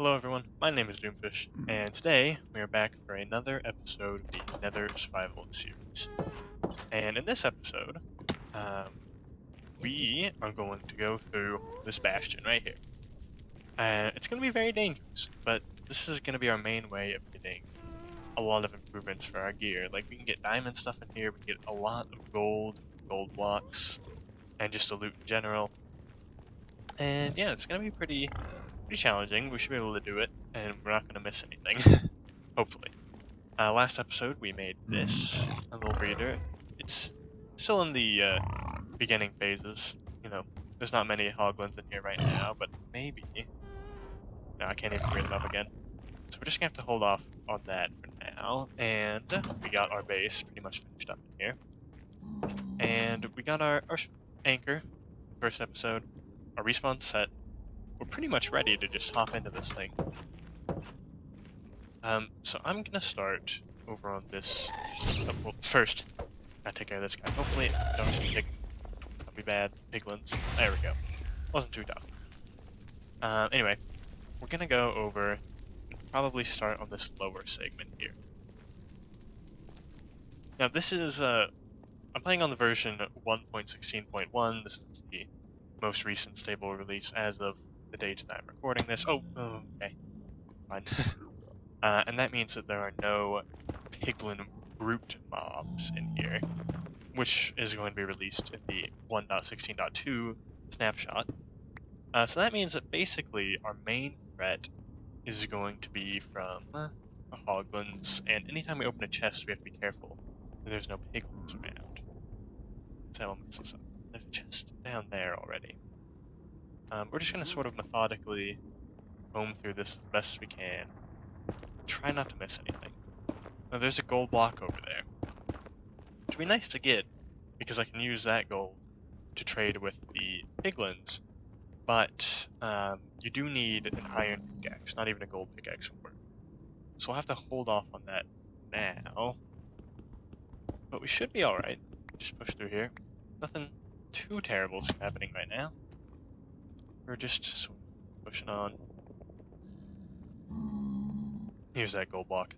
Hello everyone, my name is Doomfish, and today we are back for another episode of the Nether Survival series. And in this episode, we are going to go through this bastion right here. It's going to be very dangerous, but this is going to be our main way of getting a lot of improvements for our gear. Like, we can get diamond stuff in here, we can get a lot of gold blocks, and just the loot in general. And yeah, it's going to be pretty challenging. We should be able to do it, and we're not going to miss anything. Hopefully. Last episode we made this, a little breeder. It's still in the beginning phases. You know, there's not many hoglins in here right now, but maybe. No, I can't even breed them up again. So we're just gonna have to hold off on that for now. And we got our base pretty much finished up in here. And we got our anchor, first episode, our respawn set. We're pretty much ready to just hop into this thing. So I'm gonna start over on this. Oh, well, first, gotta take care of this guy. Hopefully, don't be bad piglins. There we go. Wasn't too tough. Anyway, we're gonna go over and probably start on this lower segment here. Now, this is I'm playing on the version 1.16.1. This is the most recent stable release as of the date that I'm recording this. Oh, okay, fine. And that means that there are no piglin brute mobs in here, which is going to be released in the 1.16.2 snapshot. So that means that basically our main threat is going to be from the hoglins, and anytime we open a chest we have to be careful that there's no piglins around. So I'll mess this up. There's a chest down there already. We're just going to sort of methodically comb through this as best as we can. Try not to miss anything. Now there's a gold block over there, which would be nice to get because I can use that gold to trade with the piglins, but you do need an iron pickaxe, not even a gold pickaxe will work. So we'll have to hold off on that now, but we should be alright. Just push through here. Nothing too terrible is happening right now. We're just sort of pushing on. Here's that gold block.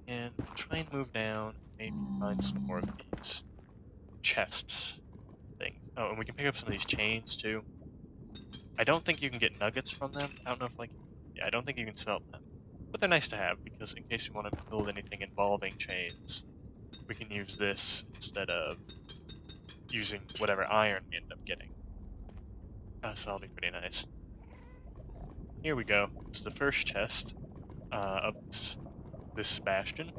And try and move down, maybe find some more of these chests thing. Oh, and we can pick up some of these chains too. I don't think you can get nuggets from them. I don't know if I don't think you can smelt them. But they're nice to have because in case you want to build anything involving chains, we can use this instead of using whatever iron we end up getting. So that'll be pretty nice. Here we go. It's the first chest of this bastion.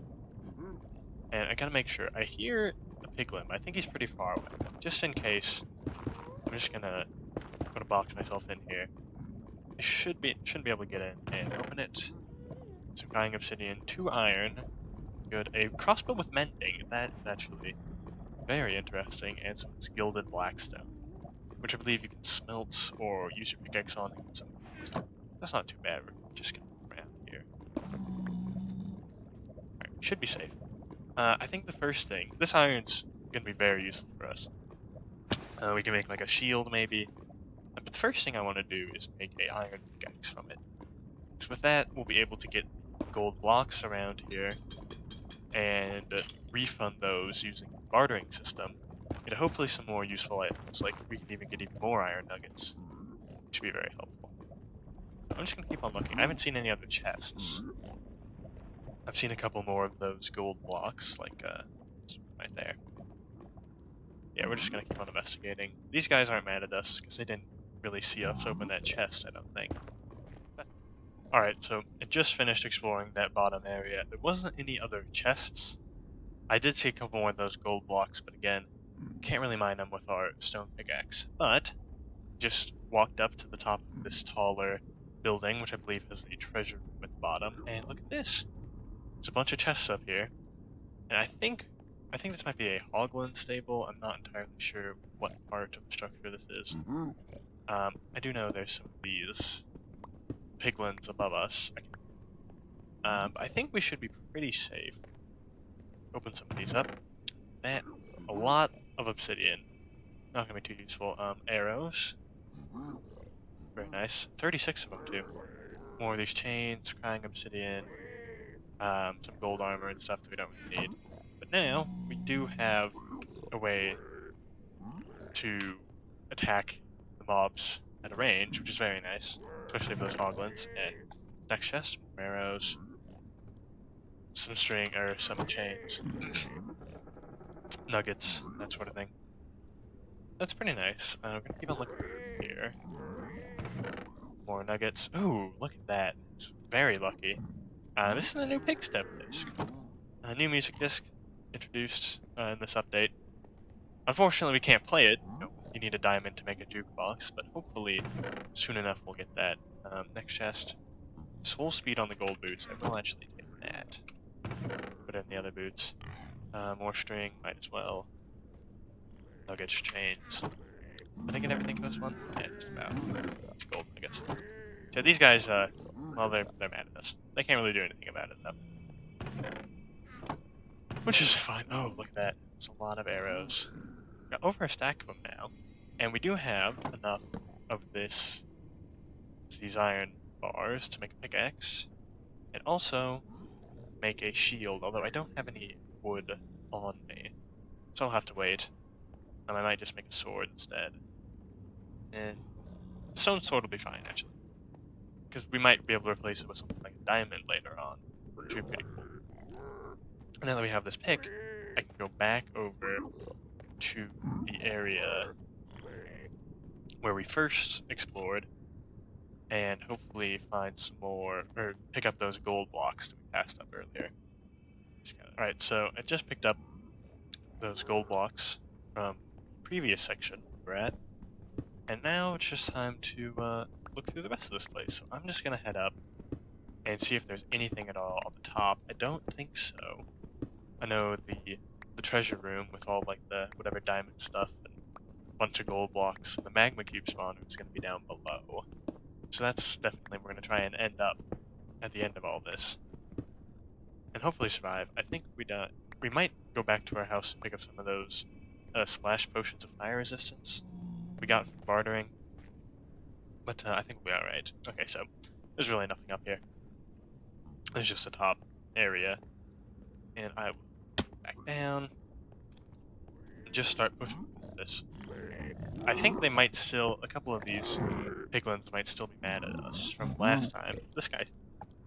And I gotta make sure. I hear a piglin. I think he's pretty far away. Just in case, I'm just gonna box myself in here. I shouldn't be able to get in and open it. Some dying obsidian, 2 iron. Good. A crossbow with mending. That is actually very interesting. And some gilded blackstone, which I believe you can smelt or use your pickaxe on. That's not too bad. We're just gonna go around here. Alright, should be safe. I think the first thing, this iron's gonna be very useful for us. We can make like a shield maybe. But the first thing I want to do is make a iron pickaxe from it. So with that, we'll be able to get gold blocks around here and refund those using the bartering system. Get hopefully some more useful items, like we can even get even more iron nuggets, which would be very helpful. So I'm just gonna keep on looking. I haven't seen any other chests. I've seen a couple more of those gold blocks, like right there. Yeah, we're just gonna keep on investigating. These guys aren't mad at us because they didn't really see us open that chest, I don't think. Alright, so I just finished exploring that bottom area. There wasn't any other chests. I did see a couple more of those gold blocks, but again, can't really mine them with our stone pickaxe. But just walked up to the top of this taller building, which I believe has a treasure room at the bottom, and look at this. There's a bunch of chests up here, and I think this might be a hoglin stable. I'm not entirely sure what part of the structure this is. I do know there's some of these piglins above us. I think we should be pretty safe. Open some of these up. That a lot of obsidian. Not gonna be too useful. Arrows. Very nice. 36 of them too. more of these chains, crying obsidian, some gold armor and stuff that we don't really need. But now we do have a way to attack the mobs at a range, which is very nice, especially for those hoglins. And next chest, more arrows, some string or some chains, nuggets, that sort of thing. That's pretty nice. We're gonna keep on looking here. More nuggets. Ooh, look at that. It's very lucky. This is a new Pigstep disc. A new music disc introduced in this update. Unfortunately, we can't play it. You need a diamond to make a jukebox, but hopefully soon enough we'll get that. Next chest. Soul speed on the gold boots. I will actually take that. Put in the other boots. More string, might as well. Nuggets, chains. Did I get everything to this one? Yeah, just about. It's gold nuggets. So these guys, well, they're mad at us. They can't really do anything about it, though. Which is fine. Oh, look at that. It's a lot of arrows. Got over a stack of them now. And we do have enough of these iron bars to make a pickaxe. And also make a shield, although I don't have any wood on me. So I'll have to wait. I might just make a sword instead. And stone sword will be fine, actually. Because we might be able to replace it with something like a diamond later on, which would be pretty cool. And now that we have this pick, I can go back over to the area where we first explored and hopefully find some more, or pick up those gold blocks that we passed up earlier. Alright, so I just picked up those gold blocks from the previous section we're at, and now it's just time to look through the rest of this place. So I'm just gonna head up and see if there's anything at all on the top. I don't think so. I know the treasure room with all like the whatever diamond stuff and a bunch of gold blocks, and the magma cube spawner is gonna be down below. So that's definitely we're gonna try and end up at the end of all this, and hopefully survive. I think we might go back to our house and pick up some of those splash potions of fire resistance we got from bartering. But I think we'll be alright. Okay, so there's really nothing up here. There's just a top area. And I will back down and just start pushing this. I think they might still, a couple of these piglins might still be mad at us from last time. This guy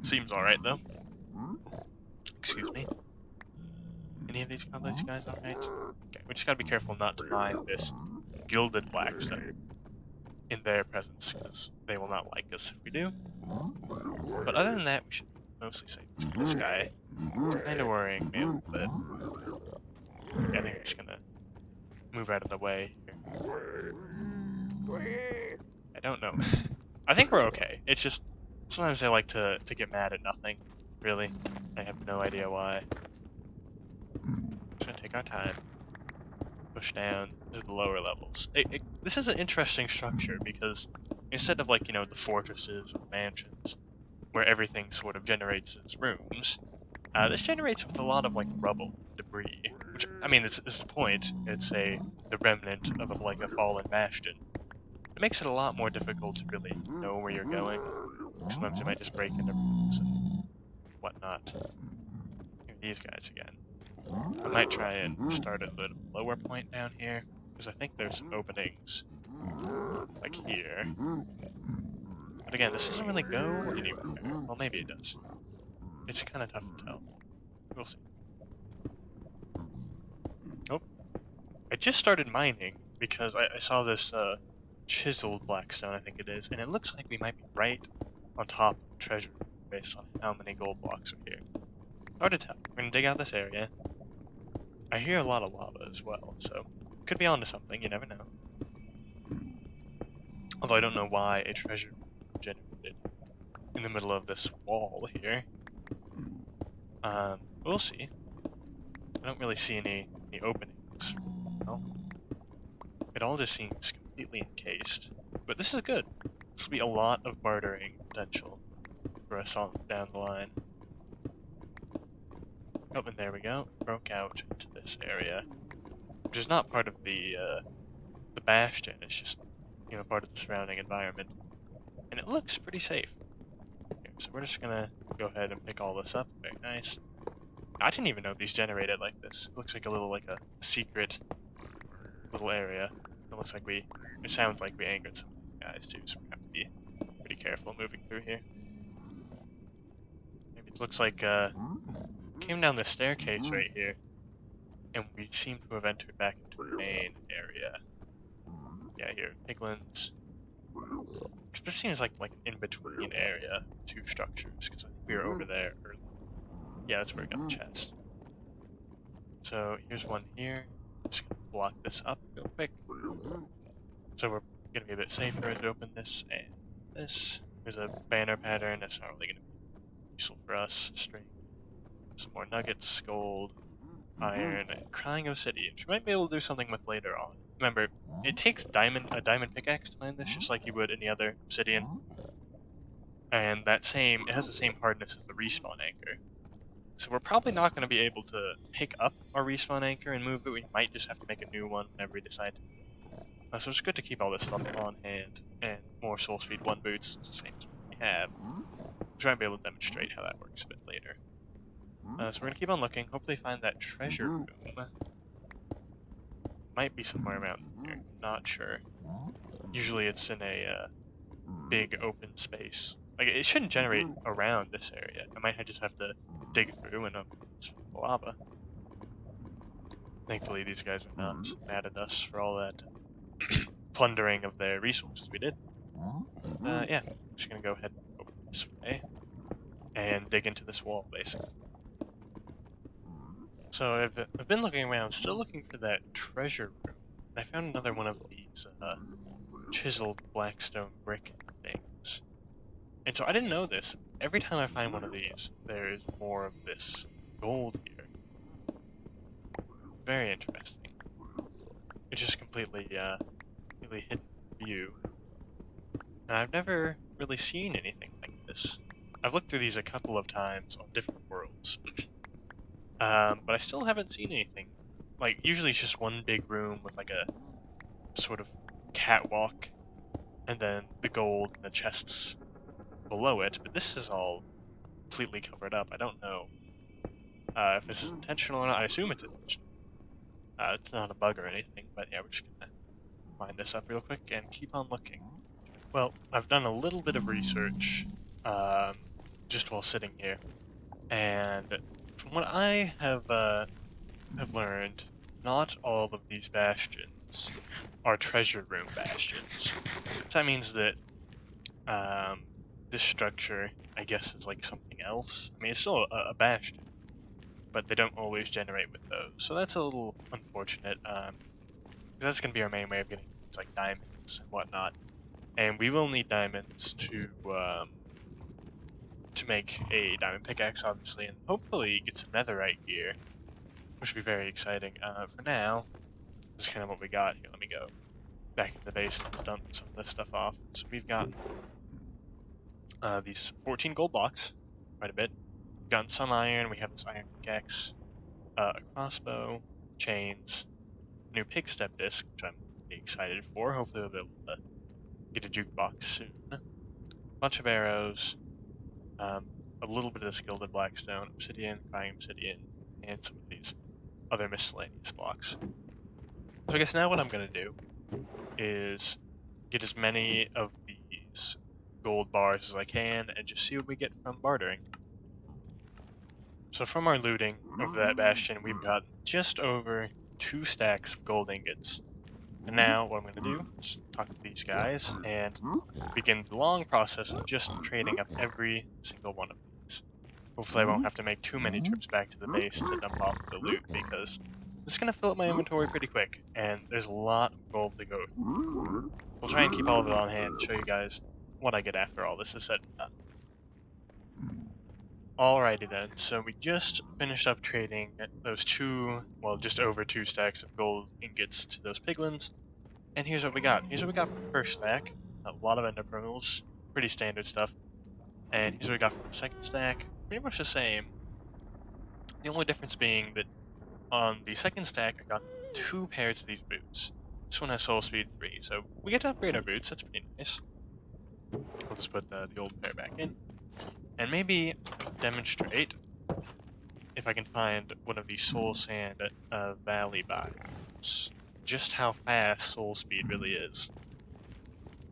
seems alright though. Excuse me. Any of these guys alright? Okay, we just gotta be careful not to mine this gilded blackstone in their presence, because they will not like us if we do. But other than that, we should be mostly safe. This guy is kind of worrying me a little bit. Yeah, I think I'm just gonna move out of the way here. I don't know. I think we're okay. It's just sometimes I like to get mad at nothing, really. I have no idea why. Just gonna take our time. Push down to the lower levels. This is an interesting structure because instead of like, you know, the fortresses or mansions where everything sort of generates as rooms, this generates with a lot of like rubble, debris, which, I mean, it's the point. It's the remnant of like a fallen bastion. It makes it a lot more difficult to really know where you're going. Sometimes you might just break into rooms and whatnot. Here, these guys again. I might try and start at the lower point down here, because I think there's some openings, like here. But again, this doesn't really go anywhere. Well, maybe it does. It's kind of tough to tell. We'll see. Oh. I just started mining, because I saw this chiseled blackstone, I think it is, and it looks like we might be right on top of the treasure, based on how many gold blocks are here. Hard to tell. We're gonna dig out this area. I hear a lot of lava as well, so could be onto something, you never know. Although I don't know why a treasure generated in the middle of this wall here. We'll see. I don't really see any openings. Well, it all just seems completely encased. But this is good. This will be a lot of bartering potential for us on down the line. Oh, and there we go. Broke out into this area, which is not part of the bastion. It's just, you know, part of the surrounding environment, and it looks pretty safe. Here, So we're just gonna go ahead and pick all this up. Very nice. I didn't even know these generated like this. It looks like a little, like a secret little area. It looks like it sounds like we angered some of these guys too, so we have to be pretty careful moving through here. Maybe it looks like, came down the staircase right here, and we seem to have entered back into the main area. Yeah, here, piglins. This seems like an in-between area, two structures, because I think we were over there earlier. Yeah, that's where we got the chest. So here's one here. Just gonna block this up real quick. So we're gonna be a bit safer as we open this and this. There's a banner pattern that's not really gonna be useful for us. String. Some more nuggets, gold, iron, and crying obsidian, which we might be able to do something with later on. Remember, it takes a diamond pickaxe to mine this, just like you would any other obsidian. And it has the same hardness as the respawn anchor. So we're probably not going to be able to pick up our respawn anchor and move it. We might just have to make a new one whenever we decide to. So it's good to keep all this stuff on hand, and more soul speed 1 boots, it's the same as what we have. So we might be able to demonstrate how that works a bit later. So we're going to keep on looking, hopefully find that treasure room. Might be somewhere around here, not sure. Usually it's in a big open space. Like, it shouldn't generate around this area. I might just have to dig through and lava. Thankfully these guys are not mad at us for all that plundering of their resources we did. Yeah, I'm just gonna go ahead and open this way and dig into this wall, basically. So I've been looking around, still looking for that treasure room. And I found another one of these chiseled blackstone brick things. And so I didn't know this. Every time I find one of these, there is more of this gold here. Very interesting. It's just completely hidden view. And I've never really seen anything like this. I've looked through these a couple of times on different worlds. But I still haven't seen anything. Like, usually it's just one big room with like a sort of catwalk, and then the gold and the chests below it, but this is all completely covered up. I don't know if this is intentional or not. I assume it's intentional. It's not a bug or anything, but yeah, we're just gonna mine this up real quick and keep on looking. Well, I've done a little bit of research just while sitting here, and from what I have learned, not all of these bastions are treasure room bastions. So that means that this structure, I guess, is like something else. I mean, it's still a bastion, but they don't always generate with those. So that's a little unfortunate. That's going to be our main way of getting things like diamonds and whatnot. And we will need diamonds to make a diamond pickaxe, obviously, and hopefully get some netherite gear, which would be very exciting. For now, this is kind of what we got. Here, let me go back into the base and dump some of this stuff off. So we've got these 14 gold blocks, quite a bit. We've gotten some iron. We have this iron pickaxe, a crossbow, chains, a new Pigstep disc, which I'm pretty excited for. Hopefully we'll be able to get a jukebox soon. A bunch of arrows, a little bit of skilled blackstone, obsidian, crying obsidian, and some of these other miscellaneous blocks. So I guess now what I'm going to do is get as many of these gold bars as I can and just see what we get from bartering. So from our looting of that bastion, we've got just over 2 stacks of gold ingots. And now what I'm going to do is talk to these guys and begin the long process of just trading up every single one of these. Hopefully I won't have to make too many trips back to the base to dump off the loot, because this is going to fill up my inventory pretty quick, and there's a lot of gold to go through. We'll try and keep all of it on hand and show you guys what I get after all this is said and done. Alrighty then, so we just finished up trading those just over 2 stacks of gold ingots to those piglins, and here's what we got. Here's what we got from the first stack, a lot of ender pearls, pretty standard stuff, and here's what we got from the second stack, pretty much the same. The only difference being that on the second stack I got 2 pairs of these boots. This one has soul speed 3, so we get to upgrade our boots, that's pretty nice. We'll just put the old pair back in. and maybe demonstrate if I can find one of these soul sand valley biomes, just how fast soul speed really is.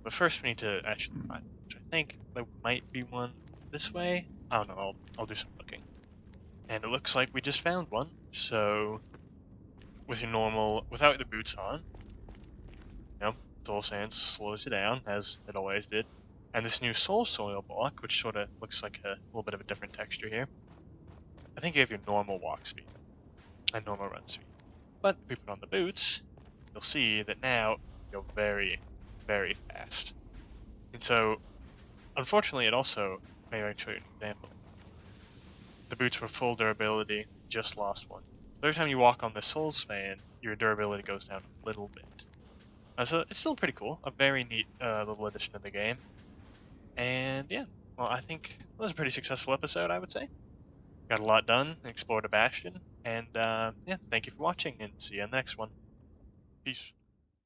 But first we need to actually find one, which I think there might be one this way. I don't know, I'll do some looking. And it looks like we just found one, so with your normal, without the boots on, soul sand slows you down, as it always did. And this new soul soil block, which sort of looks like a little bit of a different texture here, I think you have your normal walk speed and normal run speed. But if we put on the boots, you'll see that now you go very, very fast. And so, unfortunately, it also, maybe I can show you an example. The boots were full durability, just lost one. Every time you walk on the soul span, your durability goes down a little bit. So it's still pretty cool, a very neat little addition to the game. And yeah, well, I think it was a pretty successful episode, I would say. Got a lot done, explored a Bastion, and yeah, thank you for watching, and see you in the next one. Peace.